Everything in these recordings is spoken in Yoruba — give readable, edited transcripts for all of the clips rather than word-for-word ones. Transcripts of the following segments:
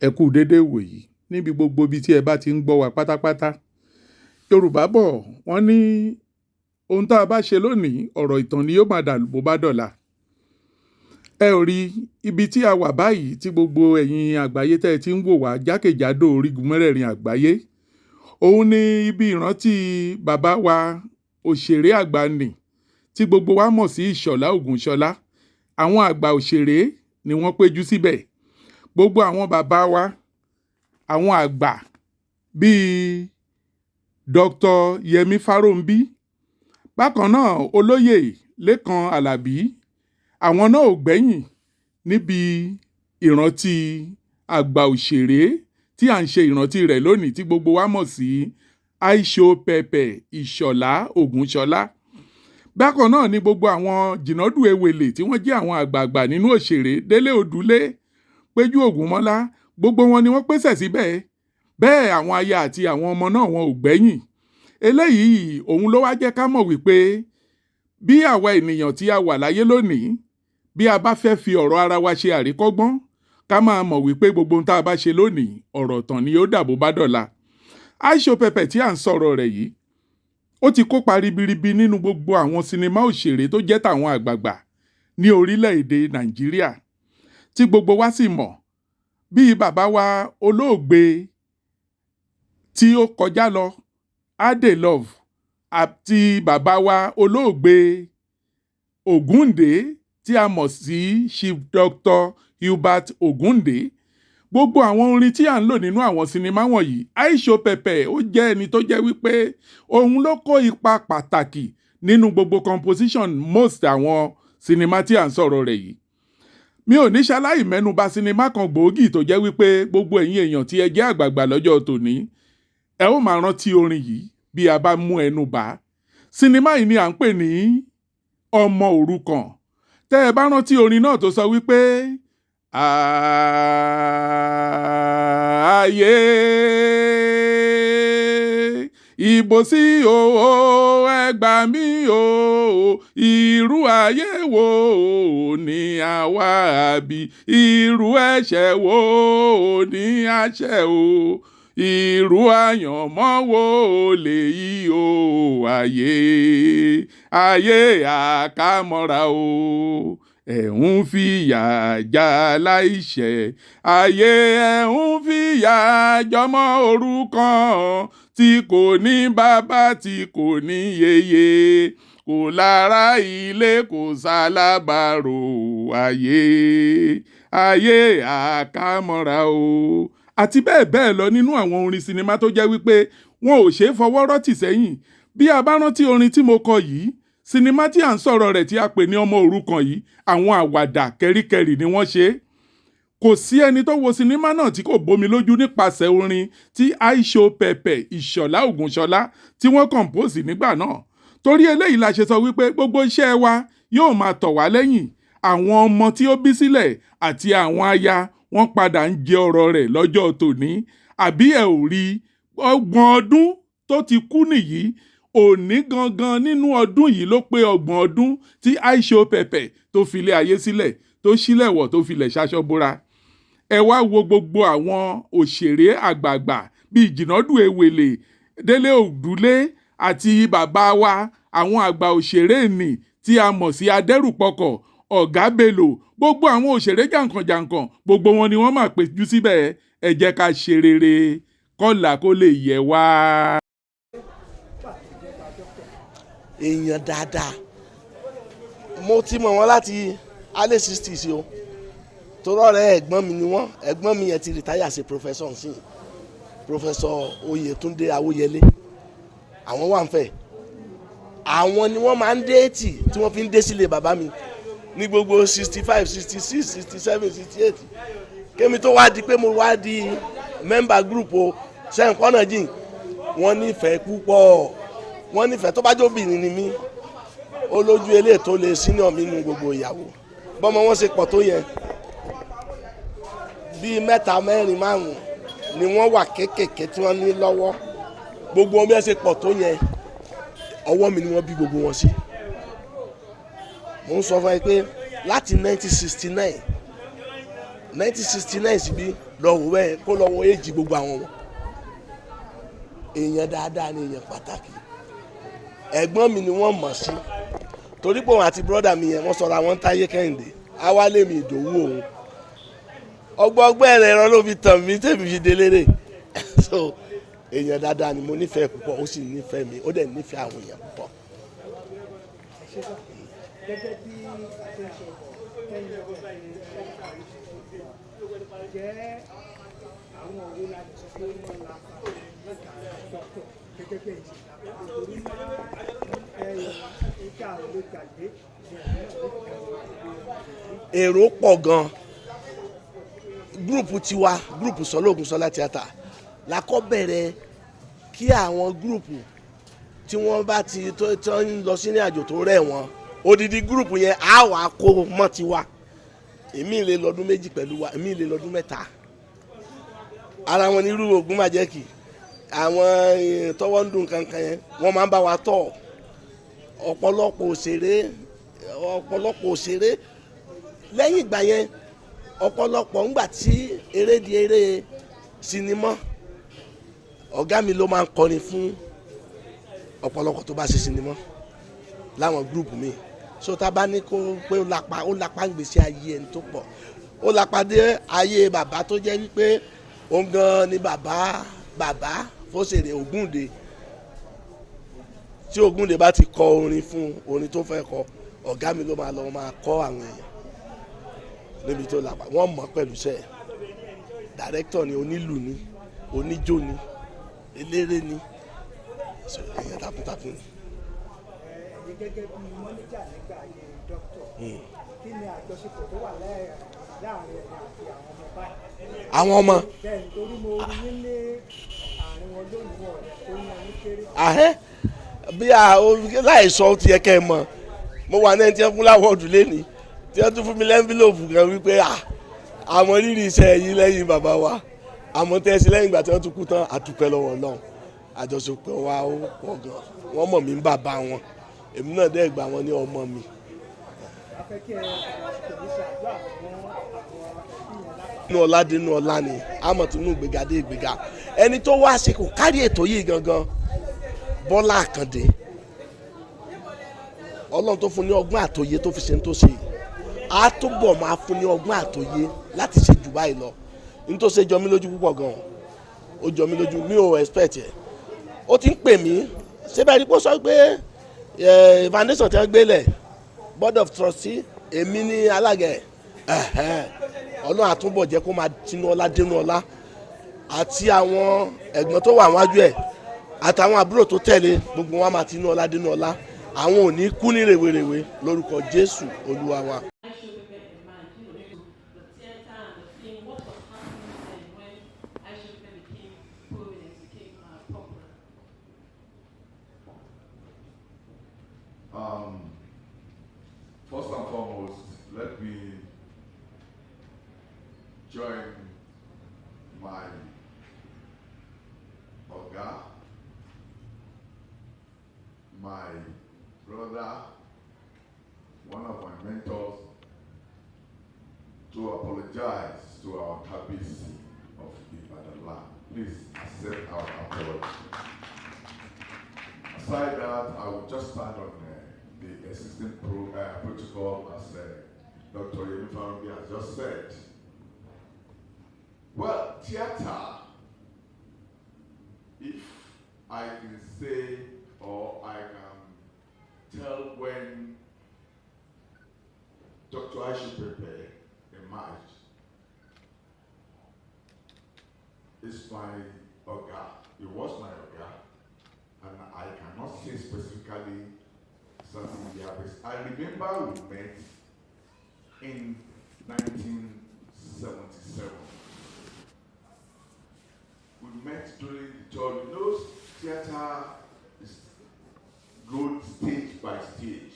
ẹ kú déédéé wòyí níbi gbogbo ibi tí ẹ bá ti ń gbọ́ wa pátápátá. Yorùbá bọ̀ wọ́n ní ohun tá a bá ṣe lónìí ọ̀rọ̀ ìtàn ni yóò máa dà bó bá dọ̀la. Ẹ ò rí ibi tí a wà báyìí tí gbogbo ẹ̀yin àgbáyé tẹ́ ẹ ti ń wò wá jákèjádò orígun mẹ́rẹ̀ẹ̀rin àgbáyé. Òun ni ibi ìrántí bàbá wa òṣèré àgbà nì tí gbogbo wa mọ̀ sí Ìṣọ̀lá Ògúnṣọlá. Àwọn àgbà òṣèré ni wọ́n péjú síbẹ̀. Gbogbo àwọn bàbá wa, àwọn àgbà bíi Dr. Yẹmí Fáróǹbí, bákan náà olóyè Lékan Àlàbí, àwọn náà ò gbẹ́yìn níbi ìrántí àgbà òṣèré tí à ń ṣe ìrántí rẹ̀ lónìí tí gbogbo wa mọ̀ sí Isohow Ìṣọ̀lá Ògúnṣọlá. Bákan náà ni gbogbo àwọn Jinadu Ewele tí wọ́n jẹ́ àwọn àgbààgbà nínú òṣèré Dele Odul, Peju Ogunmola, gbogbo wọn ni wọ́n pèsè síbẹ̀. Bẹ́ẹ̀ àwọn aya àti àwọn ọmọ náà wọn ò gbẹ́yìn. Eléyìí òun ló wá jẹ́ ká mọ̀ wípé bí àwa ènìyàn tí a wà láyé lónìí, bí a bá fẹ́ fi ọ̀rọ̀ ara wa ṣe àríkọ́gbọ́n, ká máa mọ̀ wípé gbogbo ohun tá a bá ṣe lónìí ọ̀rọ̀ tán ni ó dà bó bá dọ̀la. Isohow tí à ń sọ̀rọ̀ rẹ̀ yìí, ó ti kópa ribiribi nínú gbogbo àwọn sinimá òṣèré tó jẹ́ tàwọn àgbààgbà ní orílẹ̀-èdè Nàìjíríà tí gbogbo wa sì mọ̀, bíi bàbá wa olóògbé tí ó kọjá lọ Adelove àti bàbá wa olóògbé Ògúndé tí a mọ̀ sí Chief Dr. Hubert Ògúndé. Gbogbo àwọn orin tí à ń lò nínú àwọn sinimá wọ̀nyí, Isohow ó jẹ́ ẹni tó jẹ́ wípé òun ló kó ipa pàtàkì nínú gbogbo composition most àwọn sinimá tí à ń sọ̀rọ̀ rẹ̀ yìí. Mi ò ní ṣaláì mẹ́nuba sinimá kan gbòógì tó jẹ́ wípé gbogbo ẹ̀yin èèyàn tí ẹ jẹ́ àgbààgbà lọ́jọ́ tòní, ẹ ó máa rántí orin yìí bí a bá mú ẹnu bà. Sinimá yìí ni à ń pè ní Ọmọ Òrukàn. Tẹ́ ẹ bá rántí orin náà tó sọ wípé ayé ìbò sí o ẹ gbà mí o irú ayé wo ni àwa bí irú ẹ̀ṣẹ̀ wo ni a ṣẹ̀ o irú àyànmọ́ wo lèyí o ayé àkámọ́ra o ẹ̀ ń fìyà já láìṣẹ̀ ayé ẹ̀ ń fìyà jọmọ òrukàn tí kò ní bàbá tí kò ní yèyé kò lára ilé kò sálábàárò ayé àkámọ́ra o. Àti bẹ́ẹ̀ bẹ́ẹ̀ lọ nínú àwọn orin sinimá tó jẹ́ wípé wọn ò ṣeé fọwọ́ rọ́tì sẹ́yìn. Bí a bá rántí orin tí mo kọ yìí, sinimá tí à ń sọ̀rọ̀ rẹ̀ tí a pè ní Ọmọ Òrukàn yìí, àwọn àwàdà kẹ́ríkẹ́rì ni wọ́n ṣe. Kò sí ẹni tó wo sinimá náà tí kò bomi lójú nípasẹ̀ orin tí Isohow Ìṣọ̀lá Ògúnṣọlá tí wọ́n compose nígbà náà. Torí eléyìí la ṣe sọ wípé gbogbo iṣẹ́ wa yóò máa tọ̀ wá lẹ́yìn. Àwọn ọmọ tí ó bí sílẹ̀ àti àwọn aya wọ́n padà ń jẹ ọ̀rọ̀ rẹ̀ lọ́jọ́ tòní. Àbí ẹ ò rí 30 ọdún tó ti kú nìyí. Òní gangan nínú ọdún yìí ló pé 30 ọdún tí Isohow tó filé ayé sílẹ̀, tó sílẹ̀ wọ̀ tó filẹ̀ ṣaṣọ bóra. Ẹ wá wo gbogbo àwọn òṣèré àgbààgbà bíi Jinadu Ewele, Dele Odul àti bàbá wa àwọn àgbà òṣèré nì tí a mọ̀ sí adẹ́rùpọkọ̀ Ogabello. Gbogbo àwọn òṣèré jàǹkànjàǹkàn gbogbo wọn ni wọ́n máa péjú síbẹ̀. Ẹ jẹ́ ká ṣe rere kọ́là kó lè yẹ wá. Èèyàn dáadáa mo ti mọ̀ wọ́n láti alẹ́ 60s o torí ọ̀rẹ́ ẹ̀gbọ́n mi ni wọ́n. Ẹ̀gbọ́n mi yẹn ti rìtáyà sí professor nsìn, Professor Oyètúndé Awóyẹlé. Àwọn wà ń fẹ́ àwọn ni wọ́n máa ń déètì tí wọ́n fi ń dé sílé bàbá mi ní gbogbo 65 66 67 68 kémi tó wá di pé mo wá di member group o sẹ́ǹkọ́nà jìn. Wọ́n nífẹ̀ẹ́ púpọ̀, wọ́n nífẹ̀ẹ́ tó bá jóbìnrin ni mí olójú eléyìí tó lè senior mi nínú gbogbo ìyàwó. Bọ́mọ wọn ṣe pọ̀ tó yẹn bíi 3 4 5 ni wọ́n wà kéékèèké tí wọ́n ní lọ́wọ́. Gbogbo wọn bí wọ́n ṣe pọ̀ tó yẹn ọwọ́ mi ni wọ́n bí gbogbo wọn sí. Mo ń sọ fún ẹ pé láti 1969 1969 síbí lọ́wọ́ bẹ́ẹ̀ kó lọ́wọ́ èjì gbogbo àwọn wọn èèyàn dáadáa ni èèyàn pàtàkì ẹ̀gbọ́n mi ni wọ́n mọ̀ sí torí pé òun àti brọ́dà mi yẹn wọ́n sọra wọn Táyé Kẹ́hìndé awálé mi Ìdòwú òun ọgbọ́gbẹ́ rẹ̀ rán ló fi tàn mí tèmi fi délére so èèyàn dáadáa ni mo nífẹ̀ẹ́ púpọ̀ ó sì nífẹ̀ẹ́ mi ó dẹ̀ nífẹ̀ẹ́ àwọn èèyàn púpọ̀. Gẹ́gẹ́ bí àtúnṣe kẹ́yìn ọ̀gá jẹ́ àwọn òwe láti sọ pé wọ́n la lọ́kà dọ́kítọ̀ gẹ́gẹ́ bí èyí nítorí ìka àwọn ló gbàgbé èrò pọ̀ gan-an gúrùpù tiwa gúrùpù Sọlá Ògúnṣọlá tíátà la kọ́ bẹ̀rẹ̀ kí àwọn gúrùpù tí wọ́n bá ti tó ń lọ sí ní àjò tó rẹ̀ wọ́n odidi gúrùpù yẹn á wà kó mọ́ tiwa èmi lè lọ́dún méjì pẹ̀lú wa èmi lè lọ́dún mẹ́ta ara wọn ní irú Ògúnmájẹ́kì àwọn tọwọ́ ń dùn kankan yẹn wọ́n máa ń bá wa tọ̀ ọ̀pọ̀lọpọ̀ òṣèré lẹ́yìn ìgbà yẹn ọ̀pọ̀lọpọ̀ ńgbà tí eré di eré sinimá ọ̀gá mi ló máa ń kọrin fún ọ̀pọ̀lọpọ̀ tó bá ṣe sinimá láwọn gúrùpù mi so tá a bá ní kó pé ó lápá ń gbèsè ayé ẹni tó pọ̀ ó lápá dé ayé bàbá tó jẹ́ wípé òun gan ni bàbá fóṣèré Ògúndé tí Ògúndé bá ti kọ orin fún orin tó fẹ́ kọ ọ̀gá mi ló máa lọ máa kọ́ àwọn èèyàn níbi tó lápá wọ́n mọ̀ pẹ̀lú iṣẹ́ dàrẹ́kítọ̀ ni onílù ni oníjó ni eléré ni èèyàn takuntakun ni. Gẹ́gẹ́ bí mọ́níjà nígbà ayé dọ́kítọ̀ kí ni àjọṣepọ̀ tó wà láàrin ẹ̀yà àti àwọn ọmọ báyìí. àwọn ọmọ. bẹ́ẹ̀ nítorí mo rí nílé àárín wọn lónìí wọn tó ní ọdún kéré. bí láìsọ ti yẹ kẹ́ ẹ mọ̀ mo wà náà tí wọ́n fún láwọ́ọ̀dù lẹ́ni tí wọ́n tún fún mi lẹ́ńfílòpù kan wípé àmọ́ rírì iṣẹ́ yìí lẹ́yìn bàbá wa àmọ́ tẹ́sí lẹ́yìn ìgbà tí wọ́n tún kú tán àtúpẹ́ lọ́wọ́ Ọlọ́run àjọṣepọ̀ wa ó pọ̀ gan wọ́n mọ̀ mí ń bàbá wọn èmi náà dẹ́ gbà wọ́n ní ọmọ mi. inú ọlá dínú ọlá ni àmọ́ tún inú ìgbéga dé ìgbéga ẹni tó wá ṣe kò kárí ètò yìí gangan Bọ́lá Àkàndé Ọlọ́run tó fún ní ọgbọ́n àtòye tó fi ṣe ń tó ṣe á túbọ̀ máa fún ní ọgbọ́n àtòye láti ṣe jù báyìí lọ ní tó ṣe jọ mí lójú púpọ̀ gan ó jọ mí lójú mi ò expect ẹ̀ ó ti ń pè mí síbẹ̀ ní kó sọ pé foundation tí wọ́n gbélé board of trustee èmi ní alága ẹ̀ Ọlọ́run àtúbọ̀ jẹ́ kó máa tinú ọlá dénú ọlá àti àwọn ẹ̀gbọ́n tó wà wájú ẹ̀ àtàwọn àbúrò tó tẹ̀lé gbogbo wọn máa tinú ọlá dénú ọlá àwọn ò ní kú ní rèwerèwe lórúkọ Jésù Olúwa wa. First and foremost, let me join my Oga, my brother, one of my mentors, to apologize to our Kabisi of Ibadan. Please accept our apology. Aside that, I will just stand on the existing protocol as Dr. Yemi has just said. Well, theater, if I can say or I can tell when Dr. Aisha Pepe emerged, it's my Oga. It was my Oga. And I cannot say specifically something there, but I remember we met in 1977. We met during the tour. You know, theater is good stage by stage.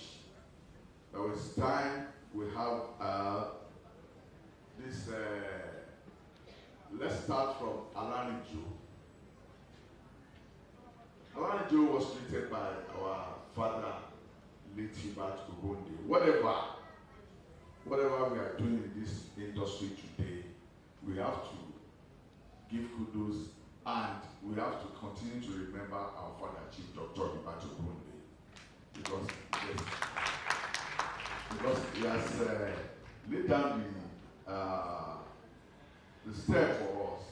There was time we have this. Let's start from Alanijo. Alanijo was created by our father, late Ogunmola. Whatever we are doing in this industry today, we have to give kudos, and we have to continue to remember our father, Chief Dr. Peju Ogunmola, because he has laid down the step for us.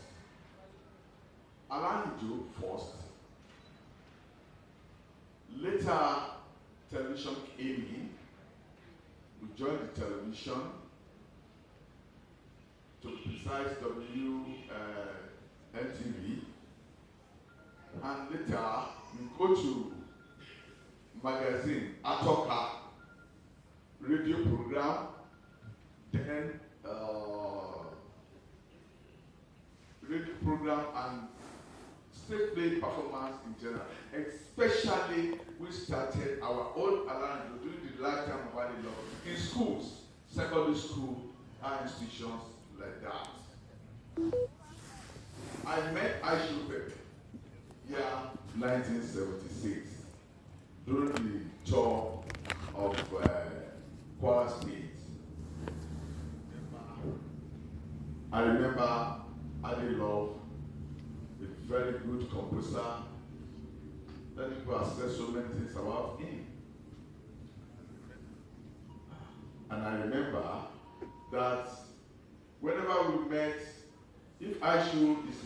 Alanijo first, later television came in. We joined the television, to be precise, NTV, and later we go to magazine, Atoka, radio program, then radio program and stage play performance in general. Especially, we started our own Alanijo during the lifetime of Adilo in schools, secondary school, and institutions like that. I met Isohow year 1976 during the tour of Kwara State. I remember Adilove, a very good composer. That people have said so many things about him. And I remember that whenever we met, if Isohow is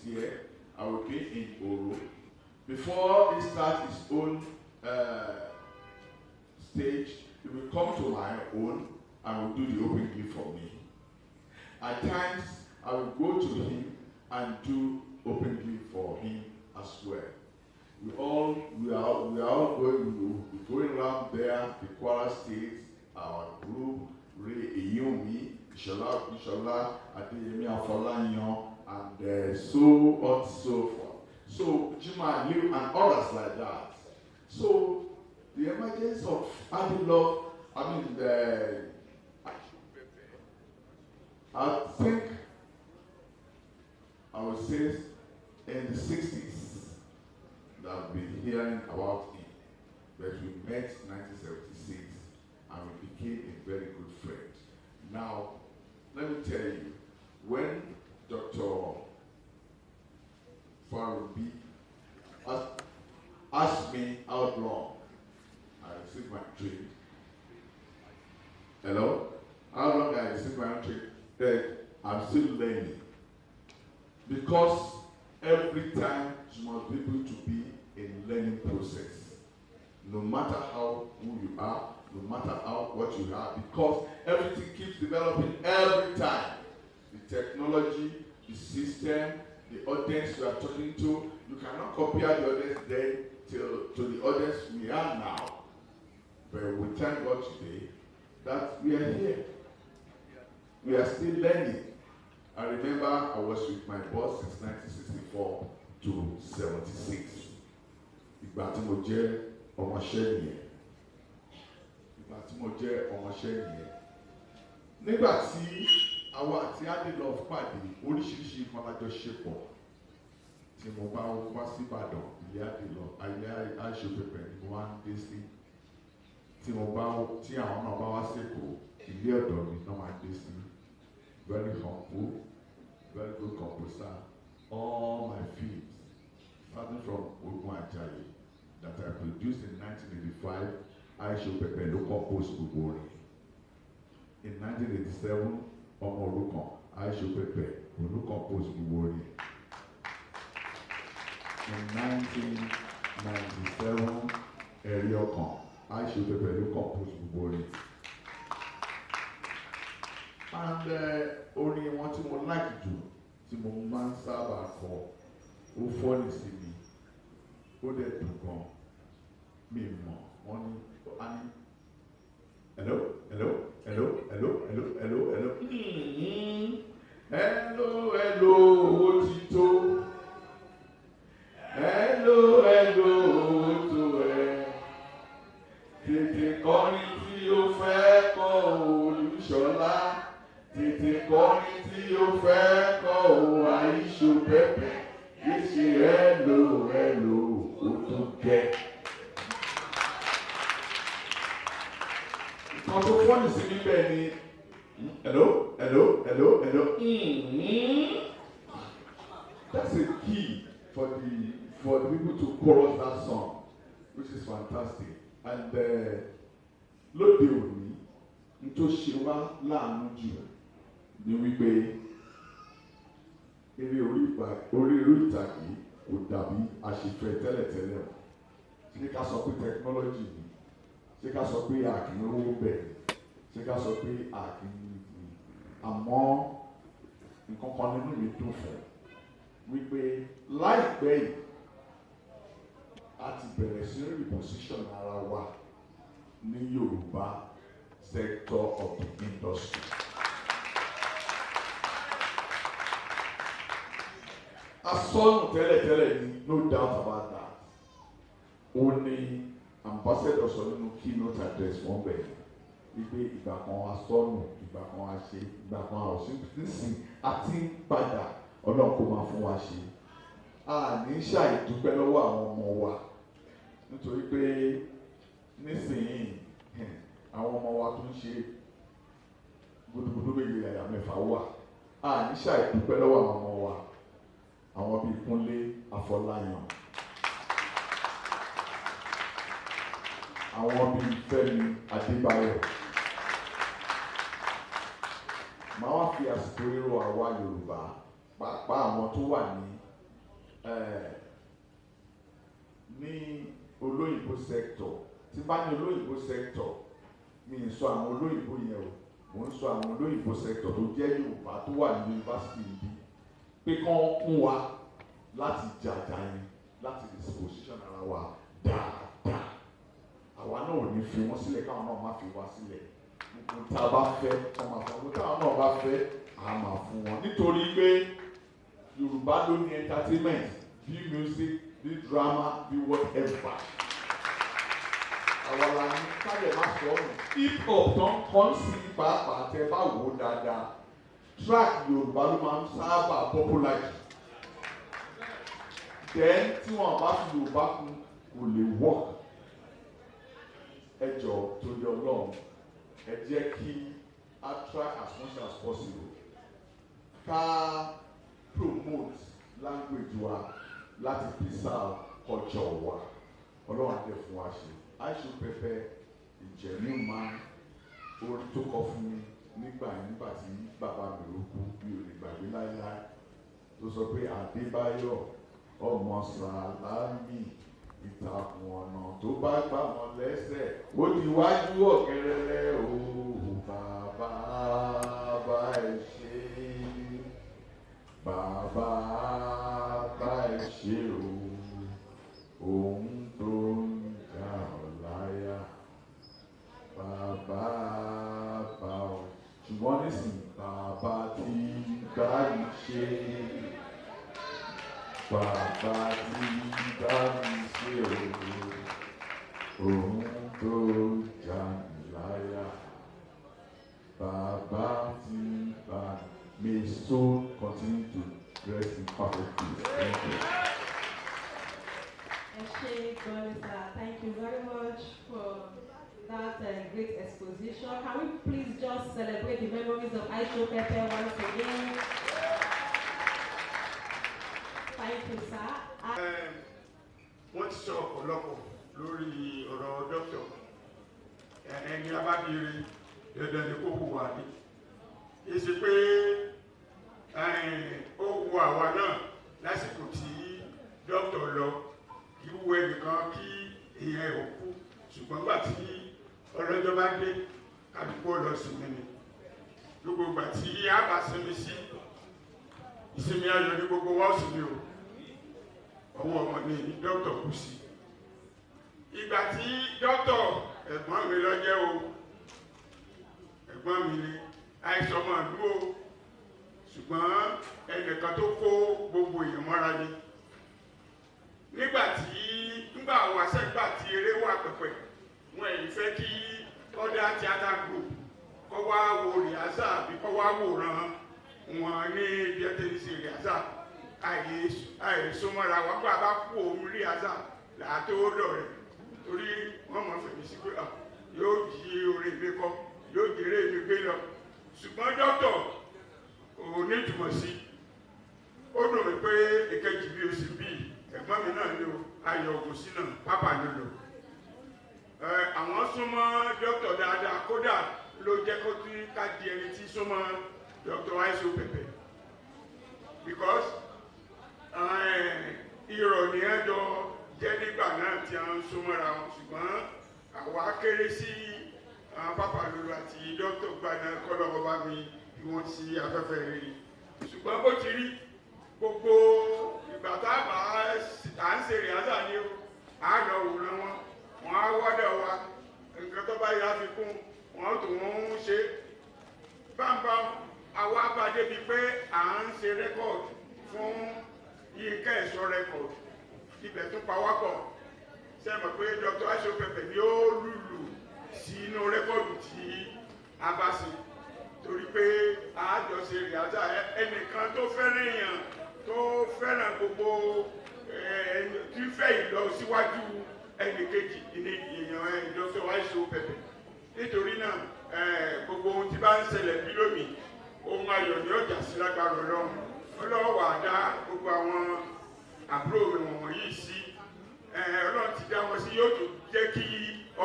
here, I will be in Oro. Before he starts his own stage, he will come to my own and will do the opening for me. At times, I will go to him and do opening for him as well. We are all going around there, the Kwara State, our group, Ray Eyomi, Ishola, Adeyemi Afolayan, and so on and so forth. So Jima Liu and others like that. So the emergence of Adilove, I think I would say in the 60s that I've been hearing about him. But we met in 1976 and we became a very good friend. Now, let me tell you, when Dr. Farubi asked me how long I received my drink. Hello? How long I received my drink? I'm still learning. Because every time you must be able to be in learning process. No matter how who you are, no matter what you are, because everything keeps developing every time. The technology, the system, the audience you are talking to, you cannot compare the audience then to the audience we are now. But we thank God today that we are here. We are still learning. I remember I was with my boss since 1964 to 76. Ìgbà tí mo jẹ́ ọmọṣẹ́ nìyẹn. Nígbà tí àwa àti Adilove pàdé, oríṣiríṣi nǹkan la jọ ṣe pọ̀. Tí mo bá wá sí Ìbàdàn, ilé Adilove, ilé Isohow ni mo wá ń dé sí. Tí àwọn náà bá wá sí Èkó, ilé ọ̀dọ̀ mi náà máa ń dé sí. Very humble, very good composer. All my films, starting from Ogun Ajayi, that I produced in 1985, Isohow ló compose gbogbo orin. In 1987, Ọmọ Òrukàn, Isohow ló compose gbogbo orin. In 1997, Ẹ̀rí Ọkàn, Isohow ló compose gbogbo orin. And orin wọn tí mo like jù, tí mo máa ń sábà kọ, ó fọ́nì sí mi, ó dẹ̀ dùn gan, mi mọ̀, wọ́n ní, hello, hello, hello, hello, hello, hello, hello, hello, hello, ó ti tó, hello, hello, ó tó tètè kọrin tí ó fẹ́ kọ Olúṣọlá. Tètè kọrin tí ó fẹ́ kọ Isohow, ìṣe hello, hello, ó tó gẹ́. Ìkan tó fọ́nì sí níbẹ̀ ni hello, hello, hello, hello, That's a key for the people to chorus that song, which is fantastic. And lóde òní n tó ṣe wá láàánú jù ni wípé eré orí ìtàgé kò dàbí àṣefẹ́ tẹ́lẹ̀tẹ́lẹ̀ o. Ṣé ká sọ pé technology ni? Ṣé ká sọ pé àkínlówó bẹ̀rẹ̀? Ṣé ká sọ pé àkínlówó? Àmọ́ nǹkan kan nínú mi dùn fún wípé láìpẹ́ yìí a ti bẹ̀rẹ̀ sí reposition ara wa ní Yorùbá sector of the industry. Asọ́nù tẹ́lẹ̀tẹ́lẹ̀ ni, no doubt about that. Ó ní ambassador sọ nínú keynote address wọn bẹ̀rẹ̀ wípé ìgbà kan asọ́nù, ìgbà kan àṣe, ìgbà kan àṣe, nísìn àti padà Ọlọ́run kó máa fún wa ṣe. A ní ṣàìdúpẹ́ lọ́wọ́ àwọn ọmọ wa nítorí pé nísìnyí àwọn ọmọ wa tó ń ṣe gbódúgbódú méje àyà mẹ́fà wà. A ní ṣàìdúpẹ́ lọ́wọ́ àwọn ọmọ wa, àwọn bíi Kúnlé Afọláyàn, àwọn bíi Fẹ́mi Adébáyọ̀. Màá wá fi àsìkò rírọ̀ àwa Yorùbá pàápàá àwọn tó wà ní olóyìnbó sector. Tí bá ní olóyìnbó sector, mi ń sọ àwọn olóyìnbó yẹn o, mò ń sọ àwọn olóyìnbó sector tó jẹ́ Yorùbá tó wà ní yunifásitì yìí pé kán kún wa láti jàjà yẹn, láti disposition ara wa dáadáa. Àwa náà ò ní fi wọ́n sílẹ̀ káwọn náà má fi wá sílẹ̀. Gbogbo tá a bá fẹ́ wọ́n máa fún wọn, táwọn náà bá fẹ́ a máa fún wọn. Nítorí pé Yorùbá ló ní entertainment, bí music, bí drama, bí whatever. Àwa la ní káyọ̀ má sọ ọ̀nà. Hip hop tán kàn sí pàápàá tẹ bá wò ó dáadáa. Track Yorùbá ló máa ń sábà popular jù. Then tí wọ́n bá fi Yorùbá kún kò lè work. Ẹ jọ̀ọ́ torí Ọlọ́run, ẹ jẹ́ kí a try as much as possible ká promote language wa láti preserve culture wa. Ọlọ́run á dẹ̀ fún wa ṣe. Aisho Pepe ìjẹ̀mú máa orin tó kọ fún mi nígbà tí bàbá mi ló kú, mi ò lè gbàgbé láíláí, tó sọ pé Adébáyọ̀ ọmọ Sàlámì ìtàkùn ọ̀nà tó bá gbà wọn lẹ́sẹ̀ ó di wájú ọ̀kẹ́rẹ́rẹ́ o bàbá bá ẹ ṣe, bàbá bá ẹ ṣe o, òun tó ń jà ọ́ láyà, bàbá bá ọ. Ṣùgbọ́n nísìnyí bàbá tí bá ń ṣe, bàbá tí bá ń ṣe òun tó jà láyà, bàbá tí bá. May his soul continue to rest in perfect peace. Thank you. Thank you very much for that great exposition. Can we please just celebrate the memories of Aisho Pepe once again? Thank you, sir. Wọ́n ti sọ ọ̀pọ̀lọpọ̀ lórí ọ̀rọ̀ dọ́kítọ̀. Ẹni abábíire dandan ni kó hùwà ní. Èsì pé ó wu àwa náà lásìkò tí dọ́kítọ̀ lọ kí wú ẹnìkan kí èèyàn ẹ̀ kú, ṣùgbọ́n gbà tí ọlọ́jọ́ bá dé kálukú lọ sinmi ni. Gbogbo ìgbà tí a bá sinmi sí ìsinmi ayọ̀ ní gbogbo wa ó sinmi o. Ọwọ́ ọmọ ní dọ́kítọ̀ kú sí. Ìgbà tí dọ́kítọ̀ ẹ̀gbọ́n mi lọ jẹ́ o, ẹ̀gbọ́n mi ni àìsàn máa dúró, ṣùgbọ́n ẹnìkan tó kó gbogbo èèyàn mọ́ra ni. Nígbà wàṣẹ́gbà tí eré wà pẹ̀pẹ̀, wọn èyí fẹ́ kí other theatre group kọ́ wá wo rìhásà àbí kọ́ wá wòran wọn ní ibi ẹ̀tẹ́ ní sí rìhásà. Àìsómọ́ra wọn gbà bá kú òun rìhásà làátó lọ rẹ̀ torí wọ́n mọ̀ fẹ̀mí sí pé yóò jí orin mi kọ́, yóò jèrè mi gbé lọ. Ṣùgbọ́n dọ́kítọ̀ ò ní ìtumọ̀ sí. Ó dùn mí pé náà ni o ayọ̀ ògùnsí náà pápá lòlò àwọn súnmọ́ dókítà dáadáa kódà ló jẹ́ kó tún ká di ẹni tí súnmọ́ dókítà Isohow because irọ́ ni ẹjọ́ jẹ́ nígbà náà tí a ń súnmọ́ra wọn ṣùgbọ́n àwa kéré sí pápá lòlò àti dókítà gbaná kọ́lọ́wọ́ bá mi bí wọ́n sí afẹ́fẹ́ rere ṣùgbọ́n bó ti rí gbogbo ìgbà tá à ń ṣe rìhásà ni ó àná òwúrọ̀ wọn á wọ́dọ̀ wa nǹkan tó bá yá fi kún wọn tó ń ṣe bámbám àwa bá débi pé à ń ṣe rẹ́kọ̀dù fún Yínká Ẹ̀ṣọ́ rẹ́kọ̀dù ibẹ̀ tún pawápọ̀ ṣe mọ̀ pé Dr. Isohow ni ó lùlù sínú rẹ́kọ̀dù tí a bá ṣe torí pé àjọṣe rìhásà ẹnìkan tó fẹ́ràn èèyàn tó fẹ́ràn gbogbo tí fẹ́ ìlọsíwájú ẹnìkejì ní èèyàn Dr. Isohow nítorí náà gbogbo ohun tí bá ń ṣẹlẹ̀ bí lónìí ohun ayọ̀ ni ọjà sí lágbára Ọlọ́run Ọlọ́run wà dá gbogbo àwọn àbúrò mi wọ̀nyí sí Ọlọ́run ti dá wọn sí yóò tó jẹ́ kí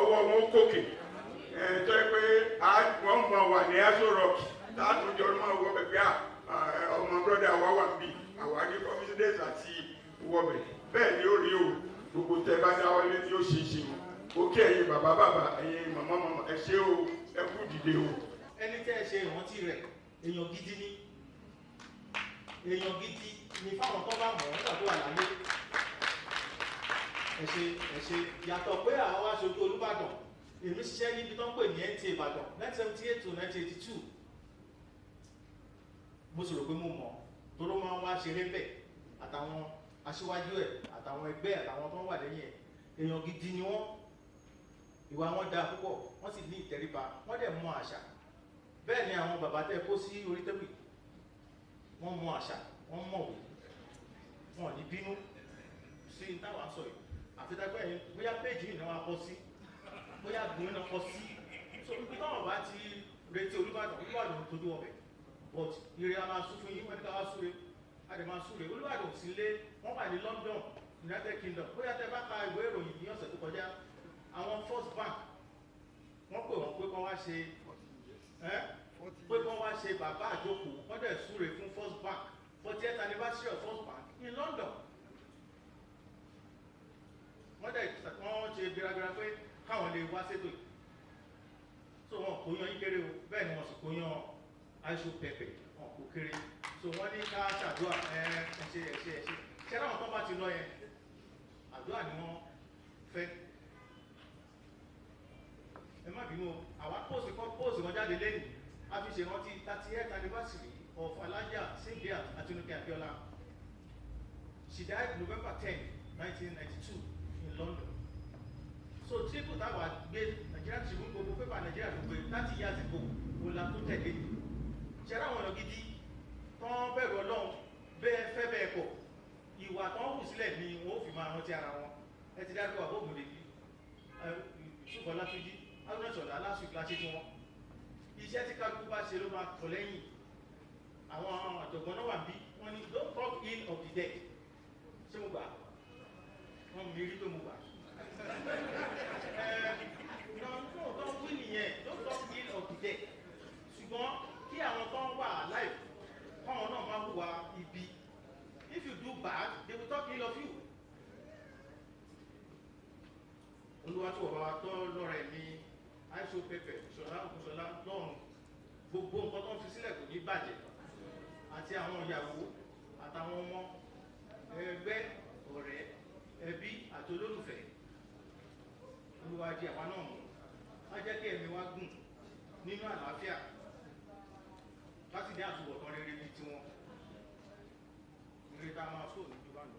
ọwọ́ wọn ó kòkè tó yẹ pé wọ́n mọ̀ wà ní Aso Rock láti jọ máa wọ bẹ̀bẹ̀ ọmọ brọ́dà wa wà níbí àwa ní confidence àti wọbẹ̀ bẹ́ẹ̀ ni ó rí o gbogbo tẹ bá dáwọ́ lé ní ó ṣe é ṣe o ó kí ẹ̀yin bàbá ẹ̀yin màmá ẹ ṣé o ẹ kú dìde o. ẹni tẹ́ ẹ ṣe ìrántí rẹ̀ èèyàn gidi ni fáwọn tó bá mọ̀ ọ́ nígbà tó wà láyé ẹ ṣe yàtọ̀ pé àwọn wá ṣojú Olúbàdàn èmi ṣiṣẹ́ níbi tó ń pè ní NTA Ìbàdàn 1978 to 1982 mo sì rò pé mo mọ̀ tó ló máa ń wá ṣeré bẹ́ẹ̀ àtàwọn aṣíwájú ẹ̀ àtàwọn ẹgbẹ́ àtàwọn tó ń wà lẹ́yìn ẹ̀ èèyàn gidi ni wọ́n ìwà wọn dáa púpọ̀ wọ́n sì ní ìtẹríba wọ́n dẹ̀ mọ àṣà bẹ́ẹ̀ ni àwọn bàbá tẹ́ kó sí orí tẹ́bì wọ́n mọ àṣà wọ́n mọ̀wé wọn ò ní bínú sí táwa sọ yìí àfi dágbẹ́ yẹn bóyá péjì yìí náà wá kọ́ sí bóyá gbóyún náà kọ́ sí so ibi táwọn bá ti retí Olúbàdàn tójú ọbẹ̀ but ire a máa sún fún yín wọ́n ní ká wá súre a dẹ̀ máa súre Olúbàdàn ò sí lé wọ́n wà ní London United Kingdom bóyá tẹ́ bá ka ìwé ìròyìn ní ọ̀sẹ̀ tó kọjá àwọn First Bank wọ́n pè wọ́n pé kán wá ṣe bàbá àjókòó wọ́n dẹ̀ súre fún First Bank 40th anniversary of First Bank in London wọ́n ṣe gbéragbéra pé káwọn lè wá sétò yìí so wọn kò yan yín kéré o bẹ́ẹ̀ ni wọ́n sì kò yan Isohow wọn kò kéré so wọ́n ní ká ṣàdúrà ẹ̀ṣẹ̀ ṣẹ́ láwọn tó bá ti lọ yẹn àdúrà ni wọ́n fẹ́ ẹ má bínú àwa póòsì wọn jáde lẹ́yìn a fi ṣèrántí 30th anniversary of Alhaja Cynthia Atinuke Abiola she died November 10, 1992 in London so triple táwa gbé Nigerian Tribune gbogbo pépà Nigeria ló gbé 30 years ago òun la tó tẹ̀lé ṣẹlẹ̀ àwọn ọ̀nà gidi tán bẹ̀rù Ọlọ́run bẹ́ẹ̀ fẹ́ bẹ́ẹ̀ kọ̀ ìwà tán hù sílẹ̀ ni wọ́n fi máa rántí ara wọn ẹ ti dárúkọ àbọ̀ ògùn lèkì ṣùgbọ́n látúndí alúnàṣọ̀lá lásìkò láti tí wọ́n iṣẹ́ tí kálukú bá ṣe ló máa tọ̀ lẹ́yìn àwọn àjọ̀gbọ́n náà wà bí wọ́n ní don't talk ill of the dead ṣé mo gbà wọ́n mi rí pé mo gbà don't wí nìyẹn don't talk ill of the dead ṣùgbọ́n kí àwọn tó ń wà live káwọn náà máa hùwà ibi if you do bad they will talk ill of you. Olúwatíwọ̀bá tó lọ́rọ̀ ẹ̀mí Isohow Ṣọlá Ògúnṣọlá lọ́rùn gbogbo nǹkan tó ń fi sílẹ̀ kò ní bàjẹ́ àti àwọn ìyàwó àtàwọn ọmọ ẹgbẹ́ ọ̀rẹ́ ẹbí àti olólùfẹ́ olúwàdí àwa náà mú wá jẹ́ kí ẹ̀mí wá gùn nínú àlàáfíà láti ní àtúbọ̀tán rere bíi tiwọn ìrètà máa sóò ní ìjọba nù.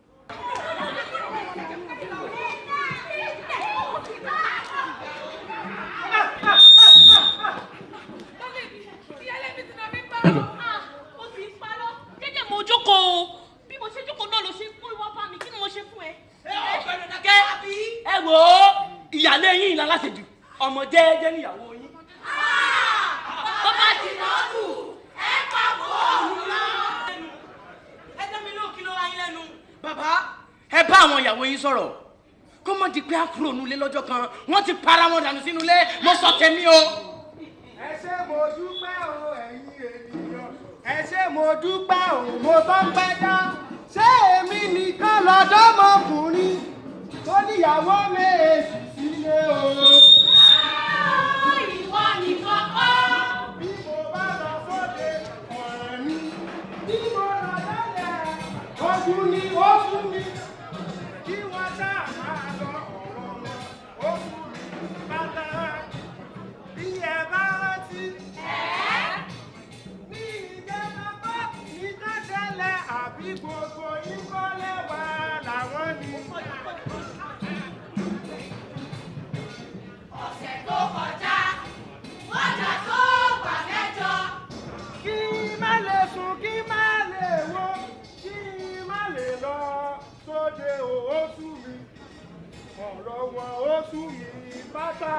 Bí mo ṣe jókòó náà ló ṣe fún ìwọ bá mi kí ni mo ṣe fún ẹ. Ẹ wò ó ìyàlé yín ìlà láṣejù ọmọ jẹ́ẹ́jẹ́ níyàwó yín. Bàbá ti lọ́ọ̀lù ẹ pa fóònù náà. Ẹ dá mi lóhùn kí ló wá yín lẹ́nu. Bàbá ẹ bá àwọn àwọn ìyàwó yín sọ̀rọ̀ kó mọ̀ di pé a kúrò nulẹ̀ lọ́jọ́ kan wọ́n ti para wọn dànù sínú ilé mo sọ tèmi o. ẹ ṣé mo dúpẹ́ o ẹ̀yin ènìyàn ẹ ṣé mo dúpẹ́ o mo tó ń pẹ́ dá ṣé èmi nìkan lọ́dọ́mọkùnrin tó níyàwó méjì sílé o. ìwọ nìkan kọ́. bí mo bá lọ sóde ọ̀rẹ́ mi bí mo lọ lálẹ́ ojú ni ó fún mi kí wọ́n ṣá máa lọ ọ̀rọ̀ wọn ó fún mi bàtà bí ẹ bá rántí. ní ìjẹta bá ní kẹ́tẹ́lẹ̀ àbí gbogbo yín kọ́lé wà láwọn ni. ọ̀sẹ̀ tó kọjá wọ́n jà tó gbà mẹ́jọ. kí má lè sùn kí má lè wo kí má lè lọ sóde ó sú mi ọ̀rọ̀ wọn ó sú mi pátá.